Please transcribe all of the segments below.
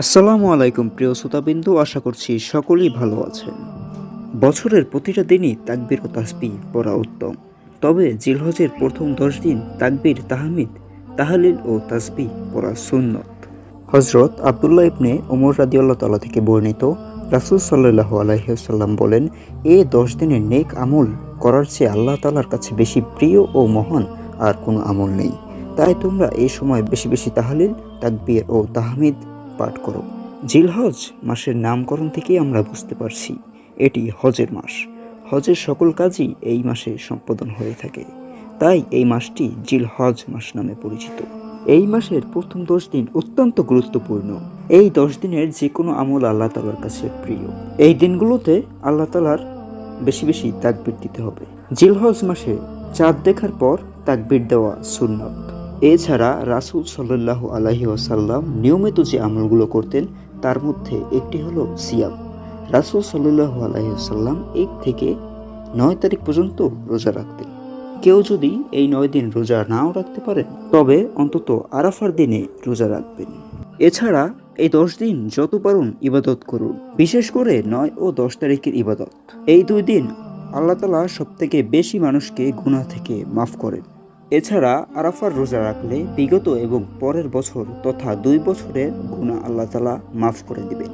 আসসালামু আলাইকুম প্রিয় শ্রোতাবিন্দু, আশা করছি সকলেই ভালো আছেন। বছরের প্রতিটা দিনই তাকবীর ও তাসবিহ পড়া উত্তম, তবে জিলহজের প্রথম 10 দিন তাকবীর, তাহমিদ, তাহলিল ও তাসবিহ পড়া সুন্নত। হজরত আবদুল্লাহ ইবনে ওমর রাদিয়াল্লাহু তাআলা থেকে বর্ণিত, রাসূল সাল্লাল্লাহু আলাইহি ওয়াসাল্লাম বলেন, এ 10 দিনের নেক আমল করার চেয়ে আল্লাহ তাআলার কাছে বেশি প্রিয় ও মহান আর কোনো আমল নেই। তাই তোমরা এই সময় বেশি বেশি তাহলিল, তাকবীর ও তাহমিদ পাঠ করো। জিলহজ মাসের নামকরণ থেকেই আমরা বুঝতে পারছি এটি হজের মাস। হজের সকল কাজই এই মাসে সম্পাদন হয়ে থাকে, তাই এই মাসটি জিলহজ মাস নামে পরিচিত। এই মাসের প্রথম 10 দিন অত্যন্ত গুরুত্বপূর্ণ। এই 10 দিনের যে কোনো আমল আল্লাহ তাআলার কাছে প্রিয়। এই দিনগুলোতে আল্লাহ তাআলার বেশি বেশি তাকবীর দিতে হবে। জিলহজ মাসে চাঁদ দেখার পর তাকবীর দেওয়া সুন্নত। এছাড়া রাসূল সাল্লাল্লাহু আলাইহি ওয়াসাল্লাম নিয়মিত যে আমলগুলো করতেন তার মধ্যে একটি হলো সিয়াম। রাসূল সাল্লাল্লাহু আলাইহি ওয়াসাল্লাম 1 থেকে 9 তারিখ পর্যন্ত রোজা রাখতেন। কেউ যদি এই 9 দিন রোজা নাও রাখতে পারেন, তবে অন্তত আরাফার দিনে রোজা রাখবেন। এছাড়া এই 10 দিন যত পারুন ইবাদত করুন, বিশেষ করে 9 ও 10 তারিখের ইবাদত। এই 2 দিন আল্লাহ তাআলা সবথেকে বেশি মানুষকে গুনাহ থেকে মাফ করেন। এছাড়া আরাফার রোজা রাখলে বিগত এবং পরের বছর তথা 2 বছরের গুনাহ আল্লাহ তাআলা মাফ করে দিবেন।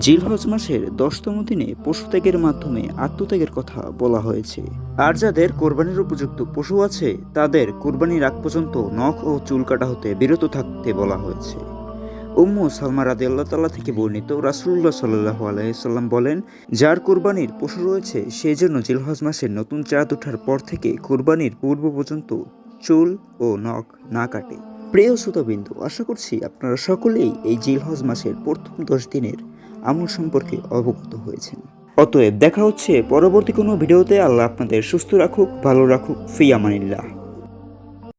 জিলহজ মাসের 10তম দিনে পশু ত্যাগের মাধ্যমে আত্মত্যাগের কথা বলা হয়েছে। আর যাদের কোরবানির উপযুক্ত পশু আছে তাদের কোরবানির আগ পর্যন্ত নখ ও চুল কাটা হতে বিরত থাকতে বলা হয়েছে। উম্মু সালমা রাদিয়াল্লাহু তাআলা থেকে বর্ণিত, রাসূলুল্লাহ সাল্লাল্লাহু আলাইহি সাল্লাম বলেন, যার কোরবানির পশু রয়েছে সে যেন জিলহজ মাসের নতুন চাঁদ ওঠার পর থেকে কোরবানির পূর্ব পর্যন্ত চুল ও নখ না কাটে। প্রিয় শ্রোতাবিন্দু, আশা করছি আপনারা সকলেই এই জিলহজ মাসের প্রথম 10 দিনের আমল সম্পর্কে অবগত হয়েছেন। অতএব দেখা হচ্ছে পরবর্তী কোনো ভিডিওতে। আল্লাহ আপনাদের সুস্থ রাখুক, ভালো রাখুক। ফি আমানিল্লাহ।